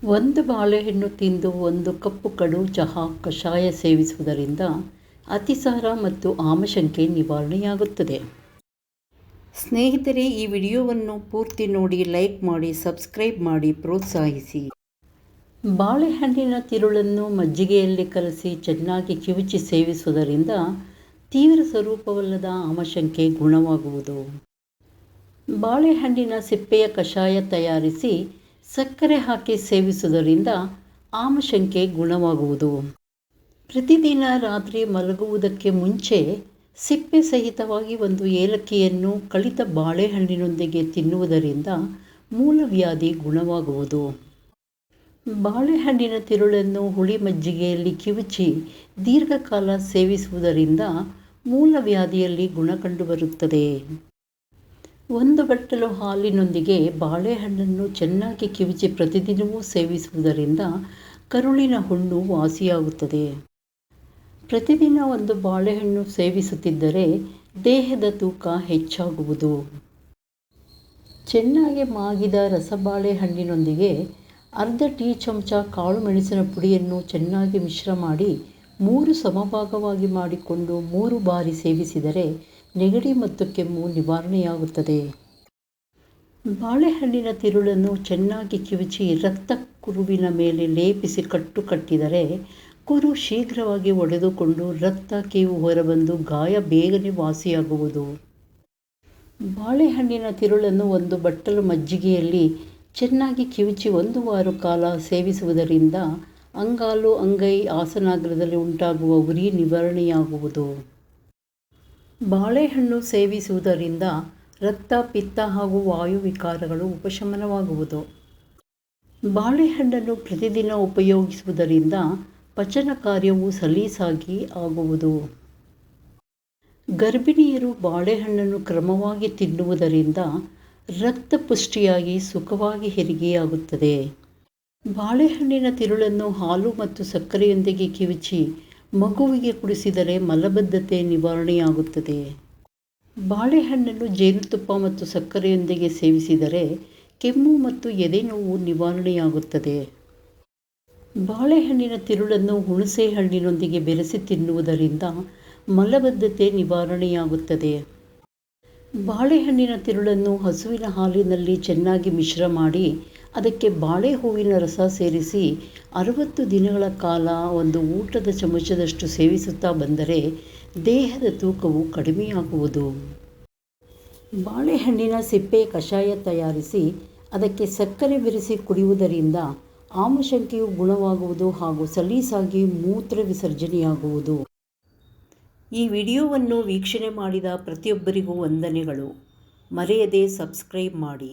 ಒಂದು ಬಾಳೆಹಣ್ಣು ತಿಂದು 1 ಕಪ್ಪು ಕಡು ಚಹಾ ಕಷಾಯ ಸೇವಿಸುವುದರಿಂದ ಅತಿಸಾರ ಮತ್ತು ಆಮಶಂಕೆ ನಿವಾರಣೆಯಾಗುತ್ತದೆ. ಸ್ನೇಹಿತರೆ, ಈ ವಿಡಿಯೋವನ್ನು ಪೂರ್ತಿ ನೋಡಿ, ಲೈಕ್ ಮಾಡಿ, ಸಬ್ಸ್ಕ್ರೈಬ್ ಮಾಡಿ ಪ್ರೋತ್ಸಾಹಿಸಿ. ಬಾಳೆಹಣ್ಣಿನ ತಿರುಳನ್ನು ಮಜ್ಜಿಗೆಯಲ್ಲಿ ಕಲಸಿ ಚೆನ್ನಾಗಿ ಕಿವುಚಿ ಸೇವಿಸುವುದರಿಂದ ತೀವ್ರ ಸ್ವರೂಪವಲ್ಲದ ಆಮಶಂಕೆ ಗುಣವಾಗುವುದು. ಬಾಳೆಹಣ್ಣಿನ ಸಿಪ್ಪೆಯ ಕಷಾಯ ತಯಾರಿಸಿ ಸಕ್ಕರೆ ಹಾಕಿ ಸೇವಿಸುವುದರಿಂದ ಆಮಶಂಕೆ ಗುಣವಾಗುವುದು. ಪ್ರತಿದಿನ ರಾತ್ರಿ ಮಲಗುವುದಕ್ಕೆ ಮುಂಚೆ ಸಿಪ್ಪೆ ಸಹಿತವಾಗಿ 1 ಏಲಕ್ಕಿಯನ್ನು ಕಳಿತ ಬಾಳೆಹಣ್ಣಿನೊಂದಿಗೆ ತಿನ್ನುವುದರಿಂದ ಮೂಲವ್ಯಾಧಿ ಗುಣವಾಗುವುದು. ಬಾಳೆಹಣ್ಣಿನ ತಿರುಳನ್ನು ಹುಳಿ ಮಜ್ಜಿಗೆಯಲ್ಲಿ ಕಿವುಚಿ ದೀರ್ಘಕಾಲ ಸೇವಿಸುವುದರಿಂದ ಮೂಲವ್ಯಾಧಿಯಲ್ಲಿ ಗುಣ ಕಂಡುಬರುತ್ತದೆ. 1 ಬಟ್ಟಲು ಹಾಲಿನೊಂದಿಗೆ ಬಾಳೆಹಣ್ಣನ್ನು ಚೆನ್ನಾಗಿ ಕಿವುಚಿ ಪ್ರತಿದಿನವೂ ಸೇವಿಸುವುದರಿಂದ ಕರುಳಿನ ಹುಣ್ಣು ವಾಸಿಯಾಗುತ್ತದೆ. ಪ್ರತಿದಿನ 1 ಬಾಳೆಹಣ್ಣು ಸೇವಿಸುತ್ತಿದ್ದರೆ ದೇಹದ ತೂಕ ಹೆಚ್ಚಾಗುವುದು. ಚೆನ್ನಾಗಿ ಮಾಗಿದ ರಸಬಾಳೆಹಣ್ಣಿನೊಂದಿಗೆ ಅರ್ಧ ಟೀ ಚಮಚ ಕಾಳು ಮೆಣಸಿನ ಪುಡಿಯನ್ನು ಚೆನ್ನಾಗಿ ಮಿಶ್ರ ಮಾಡಿ 3 ಸಮಭಾಗವಾಗಿ ಮಾಡಿಕೊಂಡು 3 ಬಾರಿ ಸೇವಿಸಿದರೆ ನೆಗಡಿ ಮತ್ತು ಕೆಮ್ಮು ನಿವಾರಣೆಯಾಗುತ್ತದೆ. ಬಾಳೆಹಣ್ಣಿನ ತಿರುಳನ್ನು ಚೆನ್ನಾಗಿ ಕಿವುಚಿ ರಕ್ತ ಕುರುವಿನ ಮೇಲೆ ಲೇಪಿಸಿ ಕಟ್ಟು ಕಟ್ಟಿದರೆ ಕುರು ಶೀಘ್ರವಾಗಿ ಒಡೆದುಕೊಂಡು ರಕ್ತ ಕೀವು ಹೊರಬಂದು ಗಾಯ ಬೇಗನೆ ವಾಸಿಯಾಗುವುದು. ಬಾಳೆಹಣ್ಣಿನ ತಿರುಳನ್ನು 1 ಬಟ್ಟಲು ಮಜ್ಜಿಗೆಯಲ್ಲಿ ಚೆನ್ನಾಗಿ ಕಿವುಚಿ 1 ವಾರ ಕಾಲ ಸೇವಿಸುವುದರಿಂದ ಅಂಗಾಲು, ಅಂಗೈ, ಆಸನಾಗ್ರದಲ್ಲಿ ಉಂಟಾಗುವ ಉರಿ ನಿವಾರಣೆಯಾಗುವುದು. ಬಾಳೆಹಣ್ಣು ಸೇವಿಸುವುದರಿಂದ ರಕ್ತ, ಪಿತ್ತ ಹಾಗೂ ವಾಯು ವಿಕಾರಗಳು ಉಪಶಮನವಾಗುವುದು. ಬಾಳೆಹಣ್ಣನ್ನು ಪ್ರತಿದಿನ ಉಪಯೋಗಿಸುವುದರಿಂದ ಪಚನ ಕಾರ್ಯವು ಸಲೀಸಾಗಿ ಆಗುವುದು. ಗರ್ಭಿಣಿಯರು ಬಾಳೆಹಣ್ಣನ್ನು ಕ್ರಮವಾಗಿ ತಿನ್ನುವುದರಿಂದ ರಕ್ತ ಪುಷ್ಟಿಯಾಗಿ ಸುಖವಾಗಿ ಹೆರಿಗೆಯಾಗುತ್ತದೆ. ಬಾಳೆಹಣ್ಣಿನ ತಿರುಳನ್ನು ಹಾಲು ಮತ್ತು ಸಕ್ಕರೆಯೊಂದಿಗೆ ಕಿವುಚಿ ಮಗುವಿಗೆ ಕುಡಿಸಿದರೆ ಮಲಬದ್ಧತೆ ನಿವಾರಣೆಯಾಗುತ್ತದೆ. ಬಾಳೆಹಣ್ಣನ್ನು ಜೇನುತುಪ್ಪ ಮತ್ತು ಸಕ್ಕರೆಯೊಂದಿಗೆ ಸೇವಿಸಿದರೆ ಕೆಮ್ಮು ಮತ್ತು ಎದೆನೋವು ನಿವಾರಣೆಯಾಗುತ್ತದೆ. ಬಾಳೆಹಣ್ಣಿನ ತಿರುಳನ್ನು ಹುಣಸೆ ಹಣ್ಣಿನೊಂದಿಗೆ ಬೆರೆಸಿ ತಿನ್ನುವುದರಿಂದ ಮಲಬದ್ಧತೆ ನಿವಾರಣೆಯಾಗುತ್ತದೆ. ಬಾಳೆಹಣ್ಣಿನ ತಿರುಳನ್ನು ಹಸುವಿನ ಹಾಲಿನಲ್ಲಿ ಚೆನ್ನಾಗಿ ಮಿಶ್ರ ಮಾಡಿ ಅದಕ್ಕೆ ಬಾಳೆ ಹೂವಿನ ರಸ ಸೇರಿಸಿ 60 ದಿನಗಳ ಕಾಲ 1 ಊಟದ ಚಮಚದಷ್ಟು ಸೇವಿಸುತ್ತಾ ಬಂದರೆ ದೇಹದ ತೂಕವು ಕಡಿಮೆಯಾಗುವುದು. ಬಾಳೆಹಣ್ಣಿನ ಸಿಪ್ಪೆಯ ಕಷಾಯ ತಯಾರಿಸಿ ಅದಕ್ಕೆ ಸಕ್ಕರೆ ಬೆರೆಸಿ ಕುಡಿಯುವುದರಿಂದ ಆಮಶಂಕೆಯು ಗುಣವಾಗುವುದು ಹಾಗೂ ಸಲೀಸಾಗಿ ಮೂತ್ರ ವಿಸರ್ಜನೆಯಾಗುವುದು. ಈ ವಿಡಿಯೋವನ್ನು ವೀಕ್ಷಣೆ ಮಾಡಿದ ಪ್ರತಿಯೊಬ್ಬರಿಗೂ ವಂದನೆಗಳು. ಮರೆಯದೆ ಸಬ್ಸ್ಕ್ರೈಬ್ ಮಾಡಿ.